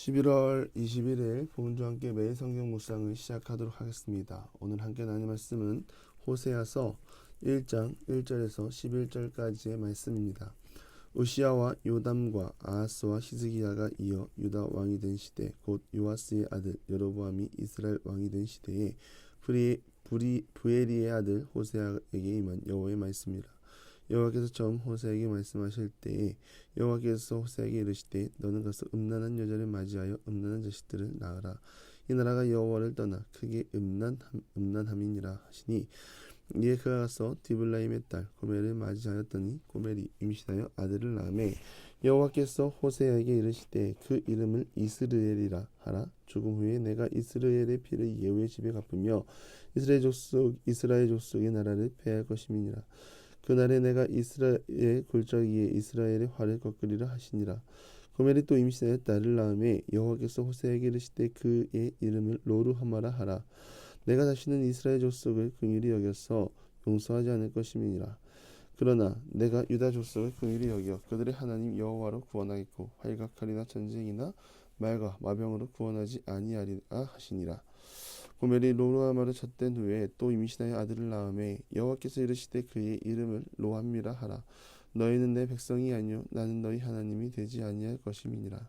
11월 21일 본주와 함께 매일 성경 묵상을 시작하도록 하겠습니다. 오늘 함께 나눌 말씀은 호세아서 1장 1절에서 11절까지의 말씀입니다. 우시야와 요담과 아하스와 히스기야가 이어 유다 왕이 된 시대, 곧 요아스의 아들 여로보암이 이스라엘 왕이 된 시대에 부에리의 아들 호세아에게 임한 여호와의 말씀이라. 여호와께서 처음 호세아에게 말씀하실 때에 여호와께서 호세아에게 이르시되 너는 가서 음란한 여자를 맞이하여 음란한 자식들을 낳으라. 이 나라가 여호와를 떠나 크게 음란함이니라 하시니, 이에 그가 가서 디블라임의 딸 고멜을 맞이하였더니 고멜이 임신하여 아들을 낳음에 여호와께서 호세아에게 이르시되 그 이름을 이스르엘이라 하라. 죽음 후에 내가 이스라엘의 피를 예후의 집에 갚으며 이스라엘 족속의 나라를 패할 것임이니라. 그날에 내가 이스라엘의 골짜기에 이스라엘의 활을 꺾으리라 하시니라. 고멜이 또 임신하여 딸을 낳음에 여호와께서 호세아에게 이르시되 그의 이름을 로루하마라 하라. 내가 다시는 이스라엘 족속을 긍휼히 여겨서 용서하지 않을 것임이니라. 그러나 내가 유다 족속을 긍휼히 여겨 그들의 하나님 여호와로 구원하겠고 활각칼이나 전쟁이나 말과 마병으로 구원하지 아니하리라 하시니라. 고멜이 로루하마를 젖된 후에 또 임신하여 아들을 낳음에 여호와께서 이르시되 그의 이름을 로함미라 하라. 너희는 내 백성이 아니요 나는 너희 하나님이 되지 아니할 것임이니라.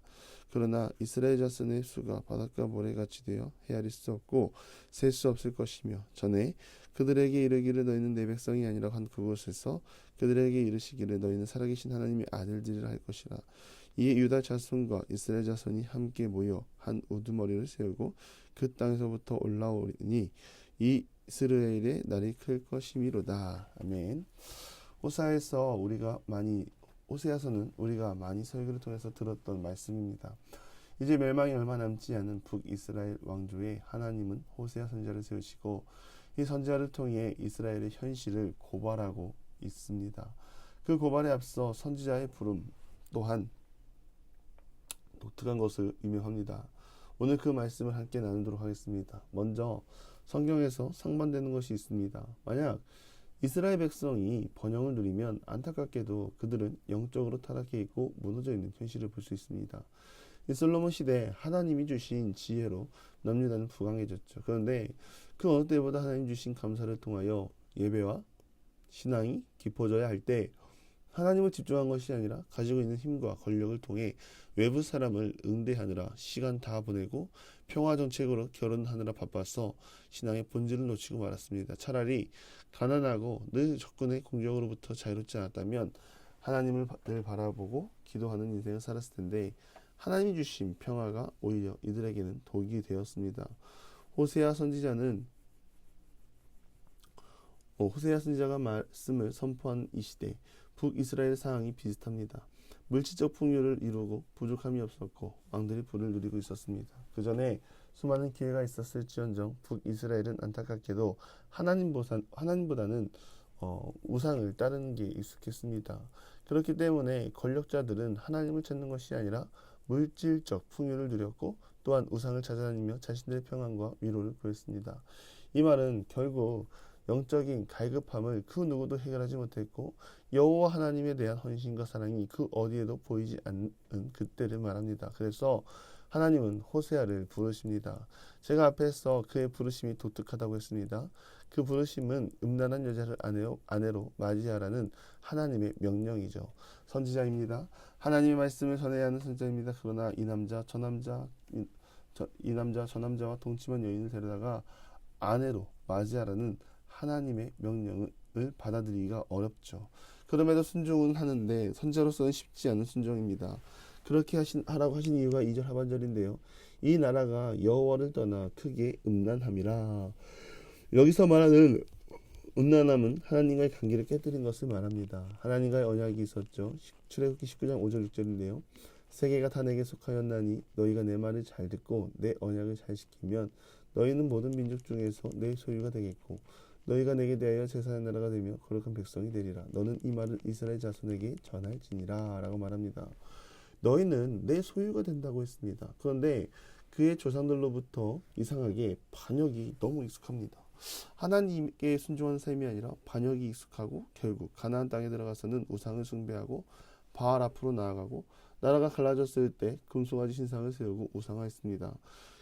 그러나 이스라엘 자손의 수가 바닷가 모래같이 되어 헤아릴 수 없고 셀 수 없을 것이며, 전에 그들에게 이르기를 너희는 내 백성이 아니라 한 그곳에서 그들에게 이르시기를 너희는 살아계신 하나님의 아들들이라 할 것이라. 이에 유다 자손과 이스라엘 자손이 함께 모여 한 우두머리를 세우고 그 땅에서부터 올라오니 이스라엘의 날이 클 것이미로다. 아멘. 호세아서는 우리가 많이 설교를 통해서 들었던 말씀입니다. 이제 멸망이 얼마 남지 않은 북이스라엘 왕조에 하나님은 호세아 선지자를 세우시고 이 선지자를 통해 이스라엘의 현실을 고발하고 있습니다. 그 고발에 앞서 선지자의 부름 또한 독특한 것을 유명합니다. 오늘 그 말씀을 함께 나누도록 하겠습니다. 먼저 성경에서 상반되는 것이 있습니다. 만약 이스라엘 백성이 번영을 누리면 안타깝게도 그들은 영적으로 타락해 있고 무너져 있는 현실을 볼 수 있습니다. 이 솔로몬 시대 하나님이 주신 지혜로 남유다는 부강해졌죠. 그런데 그 어느 때보다 하나님 주신 감사를 통하여 예배와 신앙이 깊어져야 할 때 하나님을 집중한 것이 아니라 가지고 있는 힘과 권력을 통해 외부 사람을 응대하느라 시간 다 보내고 평화정책으로 결혼하느라 바빠서 신앙의 본질을 놓치고 말았습니다. 차라리 가난하고 늘 적군의 공격으로부터 자유롭지 않았다면 하나님을 늘 바라보고 기도하는 인생을 살았을 텐데, 하나님이 주신 평화가 오히려 이들에게는 독이 되었습니다. 호세아 선지자가 말씀을 선포한 이 시대, 북이스라엘 상황이 비슷합니다. 물질적 풍요를 이루고 부족함이 없었고 왕들이 부를 누리고 있었습니다. 그 전에 수많은 기회가 있었을지언정 북이스라엘은 안타깝게도 하나님보다는 우상을 따르는 게 익숙했습니다. 그렇기 때문에 권력자들은 하나님을 찾는 것이 아니라 물질적 풍요를 누렸고 또한 우상을 찾아다니며 자신들의 평안과 위로를 구했습니다. 이 말은 결국 영적인 갈급함을 그 누구도 해결하지 못했고 여호와 하나님에 대한 헌신과 사랑이 그 어디에도 보이지 않는 그때를 말합니다. 그래서 하나님은 호세아를 부르십니다. 제가 앞에서 그의 부르심이 독특하다고 했습니다. 그 부르심은 음란한 여자를 아내로 맞이하라는 하나님의 명령이죠. 선지자입니다. 하나님의 말씀을 전해야 하는 선지자입니다. 그러나 이 남자 저 남자와 동침한 여인을 데려다가 아내로 맞이하라는 하나님의 명령을 받아들이기가 어렵죠. 그럼에도 순종은 하는데 선지자로서는 쉽지 않은 순종입니다. 그렇게 하라고 하신 이유가 2절 하반절인데요. 이 나라가 여호와를 떠나 크게 음란함이라. 여기서 말하는 음란함은 하나님과의 관계를 깨뜨린 것을 말합니다. 하나님과의 언약이 있었죠. 출애굽기 19장 5절 6절인데요. 세계가 다 내게 속하였나니 너희가 내 말을 잘 듣고 내 언약을 잘 지키면 너희는 모든 민족 중에서 내 소유가 되겠고 너희가 내게 대하여 제사의 나라가 되며 거룩한 백성이 되리라. 너는 이 말을 이스라엘 자손에게 전할지니라 라고 말합니다. 너희는 내 소유가 된다고 했습니다. 그런데 그의 조상들로부터 이상하게 반역이 너무 익숙합니다. 하나님께 순종하는 삶이 아니라 반역이 익숙하고 결국 가나안 땅에 들어가서는 우상을 숭배하고 바알 앞으로 나아가고 나라가 갈라졌을 때 금송아지 신상을 세우고 우상화했습니다.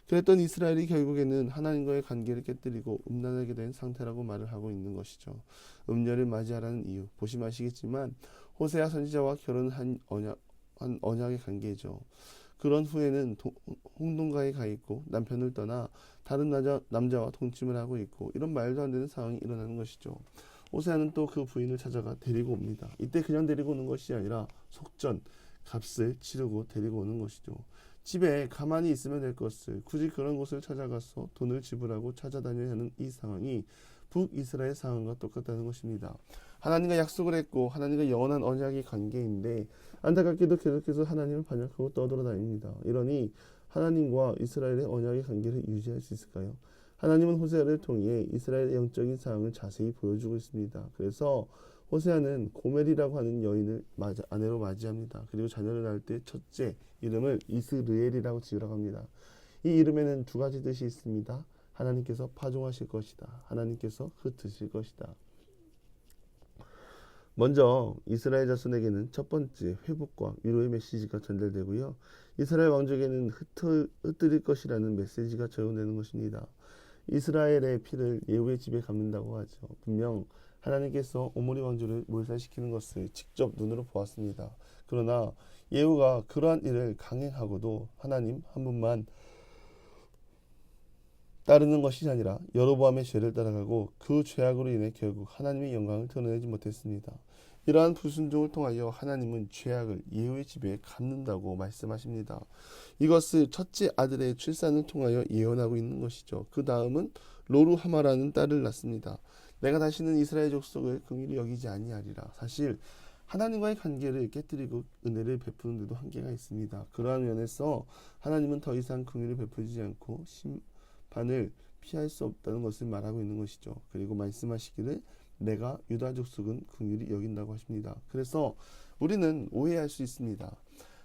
그랬던 이스라엘이 결국에는 하나님과의 관계를 깨뜨리고 음란하게 된 상태라고 말을 하고 있는 것이죠. 음녀를 맞이하라는 이유 보시면 호세아 선지자와 결혼한 언약의 관계죠. 그런 후에는 홍동가에 가 있고 남편을 떠나 다른 남자와 동침을 하고 있고 이런 말도 안 되는 상황이 일어나는 것이죠. 호세아는 또 그 부인을 찾아가 데리고 옵니다. 이때 그냥 데리고 오는 것이 아니라 속전, 값을 치르고 데리고 오는 것이죠. 집에 가만히 있으면 될 것을 굳이 그런 곳을 찾아가서 돈을 지불하고 찾아다녀야 하는 이 상황이 북이스라엘 상황과 똑같다는 것입니다. 하나님과 약속을 했고 하나님과 영원한 언약의 관계인데 안타깝게도 계속해서 하나님을 반역하고 떠돌아다닙니다. 이러니 하나님과 이스라엘의 언약의 관계를 유지할 수 있을까요? 하나님은 호세아를 통해 이스라엘의 영적인 상황을 자세히 보여주고 있습니다. 그래서 호세아는 고멜이라고 하는 여인을 아내로 맞이합니다. 그리고 자녀를 낳을 때 첫째 이름을 이스르엘이라고 지으라고 합니다. 이 이름에는 두 가지 뜻이 있습니다. 하나님께서 파종하실 것이다. 하나님께서 흩으실 것이다. 먼저 이스라엘 자손에게는 첫 번째 회복과 위로의 메시지가 전달되고요. 이스라엘 왕족에게는 흩뜨릴 것이라는 메시지가 적용되는 것입니다. 이스라엘의 피를 예후의 집에 갚는다고 하죠. 분명 하나님께서 오므리 왕조를 몰살시키는 것을 직접 눈으로 보았습니다. 그러나 예후가 그러한 일을 강행하고도 하나님 한 분만 따르는 것이 아니라 여로보암의 죄를 따라가고 그 죄악으로 인해 결국 하나님의 영광을 드러내지 못했습니다. 이러한 불순종을 통하여 하나님은 죄악을 예후의 집에 갚는다고 말씀하십니다. 이것을 첫째 아들의 출산을 통하여 예언하고 있는 것이죠. 그 다음은 로루하마라는 딸을 낳습니다. 내가 다시는 이스라엘 족속을 긍휼히 여기지 아니하리라. 사실 하나님과의 관계를 깨뜨리고 은혜를 베푸는 데도 한계가 있습니다. 그러한 면에서 하나님은 더 이상 긍휼을 베푸지 않고 심판을 피할 수 없다는 것을 말하고 있는 것이죠. 그리고 말씀하시기를 내가 유다 족속은 긍휼히 여긴다고 하십니다. 그래서 우리는 오해할 수 있습니다.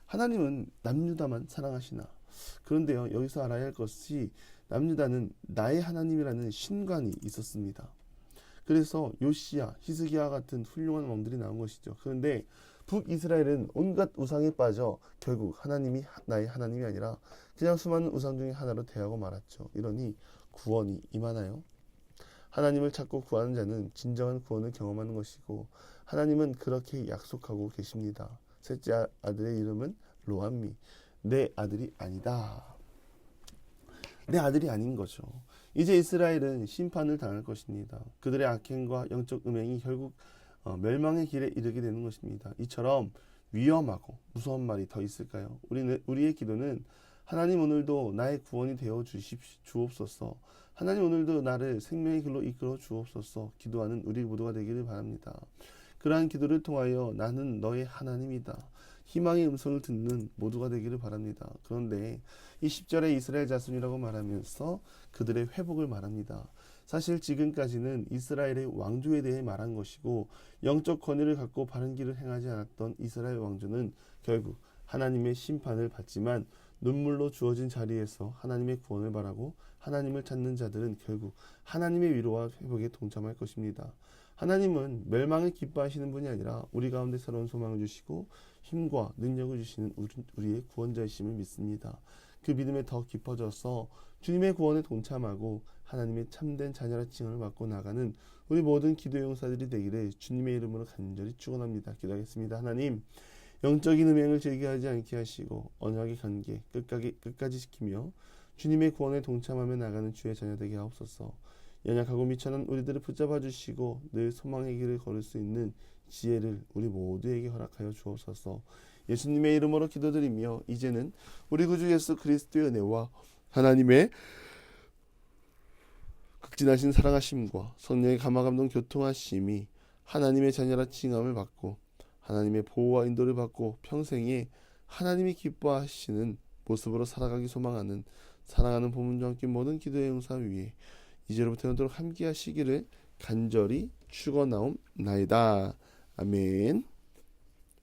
하나님은 남유다만 사랑하시나? 그런데요, 여기서 알아야 할 것이 남유다는 나의 하나님이라는 신관이 있었습니다. 그래서 요시야, 히스기야 같은 훌륭한 왕들이 나온 것이죠. 그런데 북이스라엘은 온갖 우상에 빠져 결국 하나님이 나의 하나님이 아니라 그냥 수많은 우상 중에 하나로 대하고 말았죠. 이러니 구원이 임하나요? 하나님을 찾고 구하는 자는 진정한 구원을 경험하는 것이고 하나님은 그렇게 약속하고 계십니다. 셋째 아들의 이름은 로암미. 내 아들이 아니다. 내 아들이 아닌 거죠. 이제 이스라엘은 심판을 당할 것입니다. 그들의 악행과 영적 음행이 결국 멸망의 길에 이르게 되는 것입니다. 이처럼 위험하고 무서운 말이 더 있을까요? 우리의 기도는 하나님 오늘도 나의 구원이 되어 주옵소서. 하나님 오늘도 나를 생명의 길로 이끌어 주옵소서. 기도하는 우리 모두가 되기를 바랍니다. 그러한 기도를 통하여 나는 너의 하나님이다. 희망의 음성을 듣는 모두가 되기를 바랍니다. 그런데 이 10절에 이스라엘 자손이라고 말하면서 그들의 회복을 말합니다. 사실 지금까지는 이스라엘의 왕조에 대해 말한 것이고 영적 권위를 갖고 바른 길을 행하지 않았던 이스라엘 왕조는 결국 하나님의 심판을 받지만 눈물로 주어진 자리에서 하나님의 구원을 바라고 하나님을 찾는 자들은 결국 하나님의 위로와 회복에 동참할 것입니다. 하나님은 멸망을 기뻐하시는 분이 아니라 우리 가운데 새로운 소망을 주시고 힘과 능력을 주시는 우리의 구원자이심을 믿습니다. 그 믿음에 더 깊어져서 주님의 구원에 동참하고 하나님의 참된 자녀라 칭함을 받고 나가는 우리 모든 기도 용사들이 되기를 주님의 이름으로 간절히 축원합니다. 기도하겠습니다. 하나님, 영적인 음행을 즐겨하지 않게 하시고 언약의 관계 끝까지 지키며 주님의 구원에 동참하며 나가는 주의 자녀 되게 하옵소서. 연약하고 미천한 우리들을 붙잡아 주시고 늘 소망의 길을 걸을 수 있는 지혜를 우리 모두에게 허락하여 주옵소서. 예수님의 이름으로 기도드리며 이제는 우리 구주 예수 그리스도의 은혜와 하나님의 극진하신 사랑하심과 성령의 감화감동 교통하심이 하나님의 자녀라 칭함을 받고 하나님의 보호와 인도를 받고 평생에 하나님이 기뻐하시는 모습으로 살아가기 소망하는 사랑하는 보문과 함께 모든 기도의 용사 위에 이제로부터 영원토록 함께 하시기를 간절히 축원하옵나이다. 아멘.